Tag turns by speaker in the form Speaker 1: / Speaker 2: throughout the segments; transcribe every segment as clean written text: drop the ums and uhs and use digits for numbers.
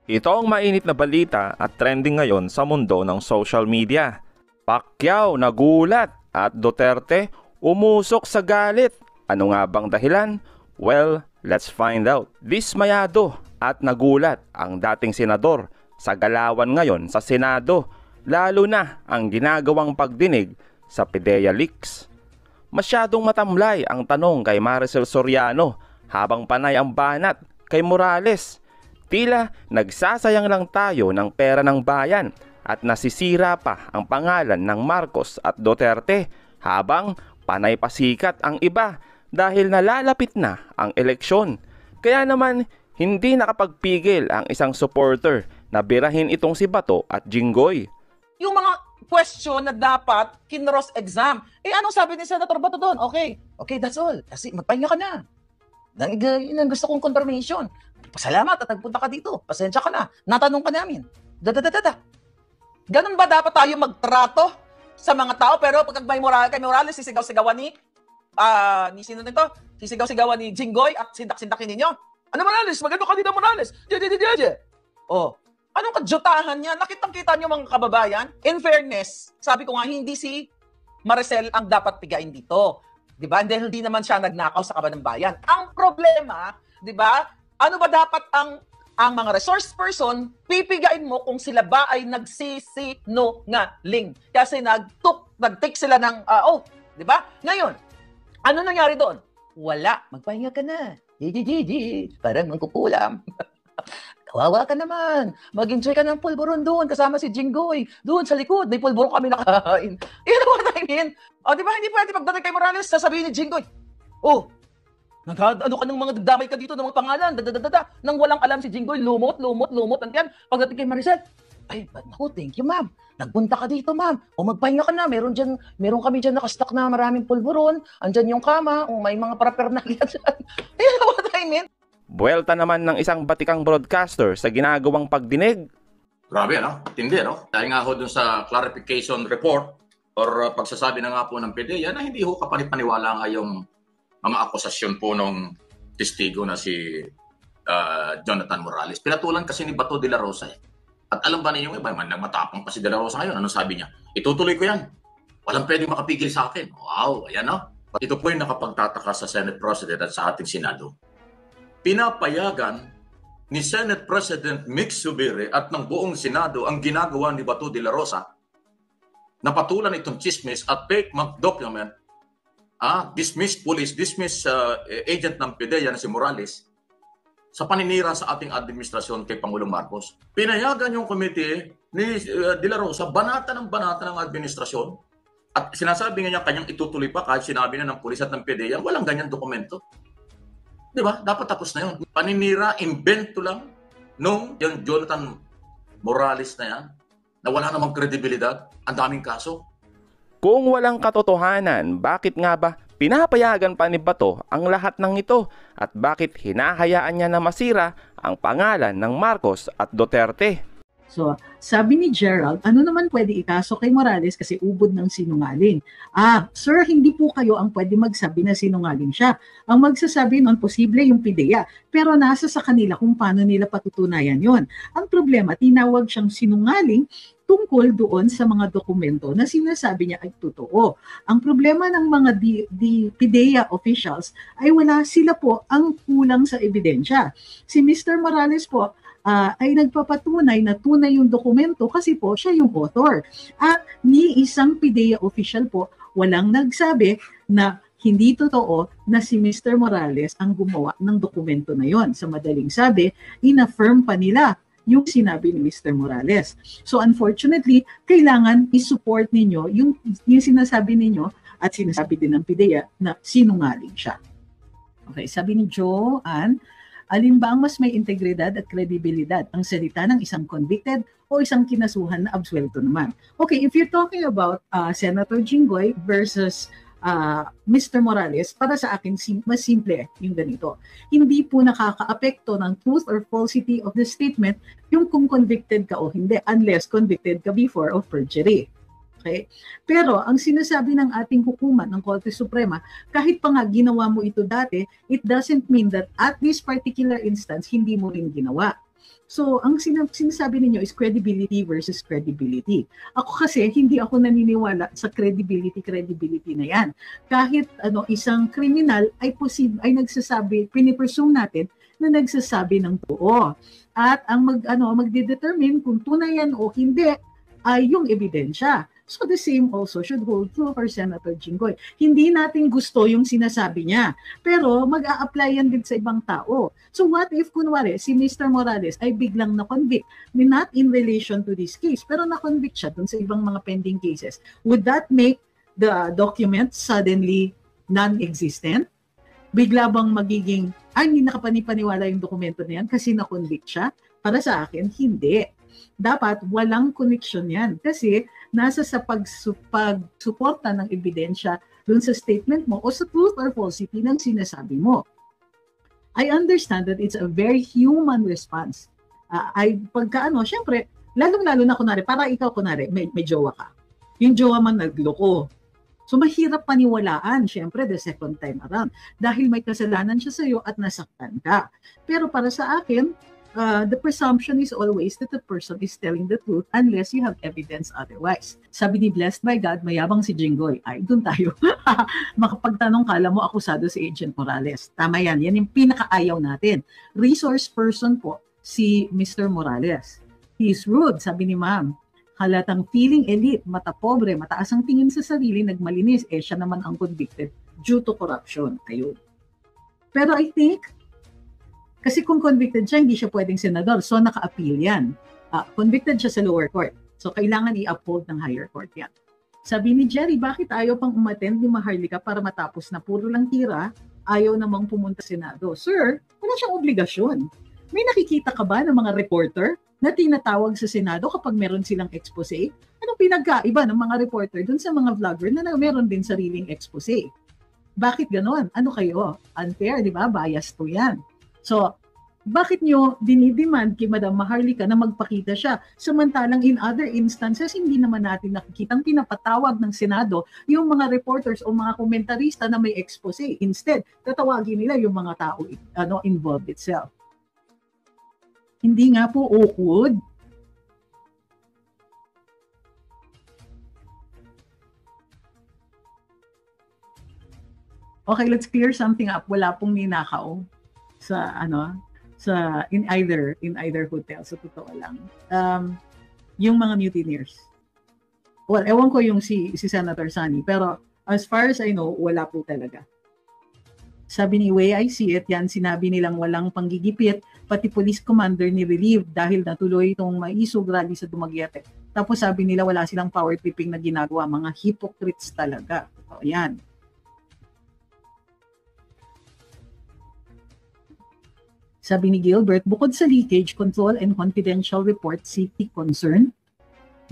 Speaker 1: Ito ang mainit na balita at trending ngayon sa mundo ng social media. Pacquiao nagulat at Duterte umusok sa galit. Ano nga bang dahilan? Well, let's find out. Dismayado at nagulat ang dating senador sa galawan ngayon sa Senado, lalo na ang ginagawang pagdinig sa PIDEA leaks. Masyadong matamlay ang tanong kay Maricel Soriano habang panay ang banat kay Morales. Tila nagsasayang lang tayo ng pera ng bayan at nasisira pa ang pangalan ng Marcos at Duterte habang panay pasikat ang iba dahil nalalapit na ang eleksyon. Kaya naman hindi nakapagpigil ang isang supporter na birahin itong si Bato at Jinggoy.
Speaker 2: Yung mga question na dapat kinross exam. Anong sabi ni Senator Bato doon? Okay, that's all. Kasi magpahinga ka na. Yun ang gusto kong confirmation. Pasalamat at nagpunta ka dito. Pasensya ka na. Natanong ka namin. Ganun ba dapat tayo magtrato sa mga tao? Pero pag kay Morales, sisigaw-sigawan ni sino nito? Sisigaw-sigawan ni Jinggoy at sindak-sindakin ninyo. Ano Morales? Magano ka dito Morales? Anong kadyutahan niya? Nakitang-kita niyo mga kababayan? In fairness, sabi ko nga, hindi si Maricel ang dapat pigain dito. Diba? Dahil hindi naman siya nagnakaw sa kaban ng bayan. Ang problema, diba? Ano ba dapat ang mga resource person, pipigain mo kung sila ba ay nagsisinungaling. Kasi nag-take sila ng, di ba? Ngayon, ano nangyari doon? Wala. Magpahinga ka na. Parang mangkukulam. Kawawa ka naman. Mag-enjoy ka ng pulburon doon kasama si Jinggoy. Doon sa likod, may pulburon kami nakakain. You know what I mean? Di ba? Hindi pwede pagdating kay Morales, sasabihin ni Jinggoy, ano ka ng mga damay ka dito ng mga pangalan, nang walang alam si Jinggoy, lumot, nandiyan. Pagdating kay Maricel, thank you ma'am. Nagpunta ka dito ma'am. Magpahinga ka na, meron kami dyan nakastock na maraming pulburon, andyan yung kama, may mga paraphernalia dyan. You know what I mean?
Speaker 1: Buwelta naman ng isang batikang broadcaster sa ginagawang pagdinig.
Speaker 3: Grabe, Tindi, Dahil nga ho dun sa clarification report or pagsasabi na nga po ng PIDEA na hindi ho kapanipaniwala nga yung mga akusasyon po ng testigo na si Jonathan Morales. Pinatulan kasi ni Bato de la Rosa. At alam ba niyo yung iba, nagmatapang pa si de la Rosa ngayon. Ano sabi niya? Itutuloy ko yan. Walang pwedeng makapigil sa akin. Wow, ayan Ito po yung nakapagtataka sa Senate President at sa ating Senado. Pinapayagan ni Senate President Mick Zubiri at ng buong Senado ang ginagawa ni Bato de la Rosa na patulan itong chismis at fake document, dismiss police, dismiss agent ng PIDEA na si Morales sa paninira sa ating administrasyon kay Pangulong Marcos. Pinayagan yung committee ni de la Rosa banata ng administrasyon at sinasabi niya kanyang itutuloy pa kahit sinabi na ng pulis at ng PIDEA walang ganyan dokumento. Di ba? Dapat tapos na yun. Paninira, invento lang nung yung Jonathan Morales na yan na wala namang kredibilidad, ang daming kaso.
Speaker 1: Kung walang katotohanan, bakit nga ba pinapayagan pa ni Bato ang lahat ng ito? At bakit hinahayaan niya na masira ang pangalan ng Marcos at Duterte?
Speaker 4: So, sabi ni Gerald, ano naman pwede ikaso kay Morales kasi ubod ng sinungaling? Sir, hindi po kayo ang pwede magsabi na sinungaling siya. Ang magsasabi nun, posible yung PIDEA. Pero nasa sa kanila kung paano nila patutunayan yon. Ang problema, tinawag siyang sinungaling tungkol doon sa mga dokumento na sinasabi niya ay totoo. Ang problema ng mga PIDEA officials ay wala sila po ang kulang sa ebidensya. Si Mr. Morales po, ay nagpapatunay na tunay yung dokumento kasi po siya yung author. At ni isang PIDEA official po, walang nagsabi na hindi totoo na si Mr. Morales ang gumawa ng dokumento na yon. Sa madaling sabi, inaffirm pa nila yung sinabi ni Mr. Morales. So unfortunately, kailangan i-support ninyo yung sinasabi ninyo at sinasabi din ng PIDEA na sinungaling siya. Okay, sabi ni Joanne, alin ba ang mas may integridad at kredibilidad? Ang salita ng isang convicted o isang kinasuhan na absuelto naman? Okay, if you're talking about Senator Jinggoy versus Mr. Morales, para sa akin, mas simple yung ganito. Hindi po nakaka-apekto ng truth or falsity of the statement yung kung convicted ka o hindi, unless convicted ka before of perjury. Okay? Pero ang sinasabi ng ating hukuman ng Korte Suprema, kahit pa nga ginawa mo ito dati, it doesn't mean that at this particular instance, hindi mo rin ginawa. So, ang sinasabi ninyo is credibility versus credibility. Ako kasi, hindi ako naniniwala sa credibility na yan. Kahit isang kriminal ay nagsasabi, pinipresume natin na nagsasabi ng totoo. At ang magdedetermine kung tunay yan o hindi ay yung ebidensya. So the same also should hold true for Senator Jinggoy. Hindi natin gusto yung sinasabi niya, pero mag-a-apply yan din sa ibang tao. So what if kunwari si Mr. Morales ay biglang na-convict, not in relation to this case, pero na-convict siya dun sa ibang mga pending cases? Would that make the document suddenly non-existent? Bigla bang magiging, hindi nakapanipaniwala yung dokumento na yan kasi na-convict siya? Para sa akin, hindi. Dapat walang connection yan kasi nasa sa pagsuporta ng ebidensya dun sa statement mo o sa truth or falsity ng sinasabi mo. I understand that it's a very human response. Syempre, lalong-lalo na kunwari, para ikaw kunwari, may jowa ka. Yung jowa man nagloko. So mahirap paniwalaan, syempre, the second time around. Dahil may kasalanan siya sa'yo at nasaktan ka. Pero para sa akin, the presumption is always that the person is telling the truth unless you have evidence otherwise. Sabi ni Blessed by God, mayabang si Jinggoy. Ay, doon tayo. Makapagtanong kala mo akusado si Agent Morales. Tama yan. Yan yung pinakaayaw natin. Resource person po si Mr. Morales. He is rude, sabi ni Ma'am. Halatang feeling elite, mata pobre, mataas ang tingin sa sarili, nagmalinis, siya naman ang convicted due to corruption. Ayun. Pero I think, kasi kung convicted siya, hindi siya pwedeng senador. So, naka-appeal yan. Convicted siya sa lower court. So, kailangan i-uphold ng higher court yan. Sabi ni Jerry, bakit ayaw pang umattend ni Maharlika para matapos na puro lang tira, ayaw namang pumunta sa Senado? Sir, wala siyang obligasyon. May nakikita ka ba ng mga reporter na tinatawag sa Senado kapag meron silang expose? Anong pinagkaiba ng mga reporter dun sa mga vlogger na meron din sariling expose? Bakit ganon? Ano kayo? Unfair, di ba? Bias to yan. So, bakit nyo dinidemand kay Madam Maharlika na magpakita siya? Samantalang in other instances, hindi naman natin nakikitang pinapatawag ng Senado yung mga reporters o mga komentarista na may expose. Instead, tatawagin nila yung mga tao involved itself. Hindi nga po awkward. Okay, let's clear something up. Wala pong ninakaw sa in either hotel, sa totoo lang. Yung mga mutineers. Well, ewan ko yung si Senator Sani, pero as far as I know, wala po talaga. Sabi ni Way, I see it, yan sinabi nilang walang panggigipit, pati police commander ni relieved dahil natuloy itong maisog rally sa Dumaguete. Tapos sabi nila wala silang power tripping na ginagawa, mga hypocrites talaga. So, yan. Sabi ni Gilbert, bukod sa leakage, control and confidential report, safety concern.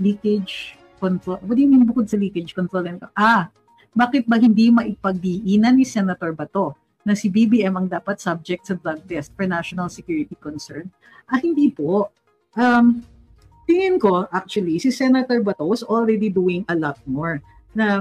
Speaker 4: Leakage, control. What do you mean bukod sa leakage, control and... bakit ba hindi maipagdiinan ni Senator Bato na si BBM ang dapat subject sa drug test for national security concern? Hindi po. Tingin ko, actually, si Senator Bato was already doing a lot more.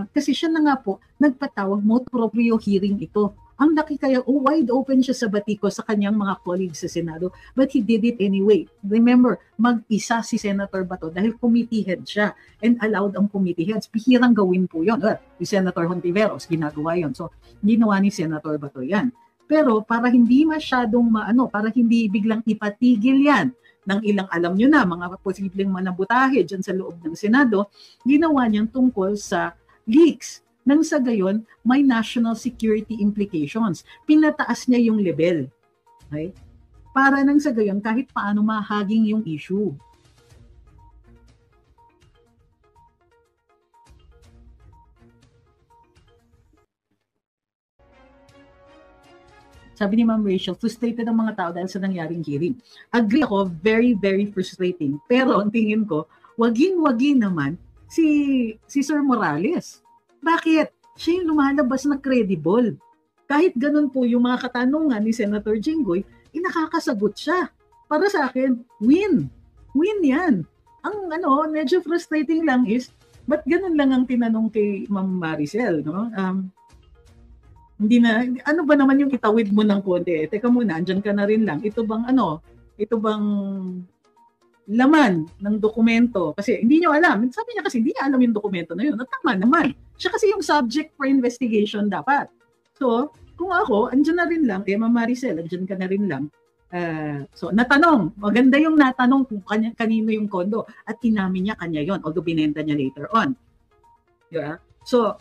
Speaker 4: Kasi siya na nga po, nagpatawag mo proprio hearing ito. Ang laki kaya, wide open siya sa batiko sa kanyang mga colleagues sa Senado, but he did it anyway. Remember, mag-isa si Senator Bato dahil committee head siya and allowed ang committee heads. Bihirang gawin po yun. Si Senator Hontiveros, ginagawa yun. So, ginawa ni Senator Bato yan. Pero para hindi masyadong para hindi biglang ipatigil yan ng ilang, alam nyo na, mga posibleng manabutahe dyan sa loob ng Senado, ginawa niyang tungkol sa leaks. Nang sa gayon, may national security implications. Pinataas niya yung level. Okay? Para nang sa gayon, kahit paano mahaging yung issue. Sabi ni Ma'am Rachel, frustrated ang mga tao dahil sa nangyaring hearing. Agree ako, very, very frustrating. Pero ang tingin ko, waging-wagi naman si Sir Morales. Bakit? Siya yung lumalabas na credible. Kahit ganun po yung mga katanungan ni Senator Jinggoy, nakakasagot siya. Para sa akin, win. Win yan. Ang medyo frustrating lang is, Ba't ganun lang ang tinanong kay Ma'am Maricel, no? Hindi na, ano ba naman yung itawid mo ng konti? Teka muna, andyan ka na rin lang. Ito bang laman ng dokumento? Kasi hindi nyo alam. Sabi niya kasi hindi niya alam yung dokumento na yun. At tama naman. Siya kasi yung subject for investigation dapat. So, kung ako, andyan na rin lang, Ma'am Maricel, andyan ka na rin lang. So, natanong. Maganda yung natanong kung kanino yung kondo. At inamin niya kanya yon, although binenta niya later on. Yeah? So,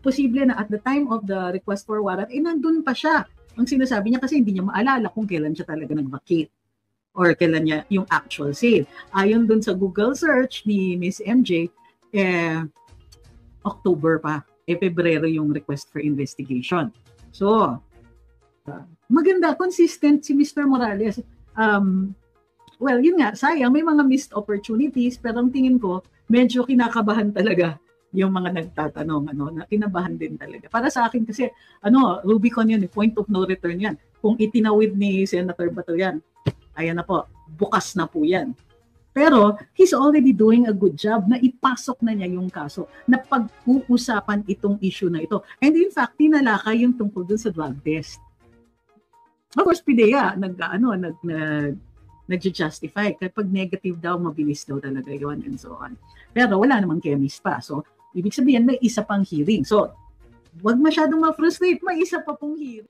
Speaker 4: posible na at the time of the request for warrant, nandun pa siya. Ang sinasabi niya kasi hindi niya maalala kung kailan siya talaga nag-vacate or kailan niya yung actual sale. Ayon dun sa Google search ni Miss MJ, October pa. Pebrero yung request for investigation. So, maganda, consistent si Mr. Morales. Well, yun nga, sayang, may mga missed opportunities, pero ang tingin ko, medyo kinakabahan talaga yung mga nagtatanong, na kinabahan din talaga. Para sa akin kasi, Rubicon yun, point of no return yan. Kung itinawid ni Senator Bato yan, ayan na po, bukas na po yan. Pero, he's already doing a good job na ipasok na niya yung kaso, na pag-uusapan itong issue na ito. And in fact, tinalakay yung tungkol dun sa drug test. Of course, PIDEA, nag-justify. Kapag negative daw, mabilis daw talaga yun, and so on. Pero wala namang chemist pa. So, ibig sabihin, may isa pang hearing. So, wag masyadong ma-frustrate, may isa pa pong hearing.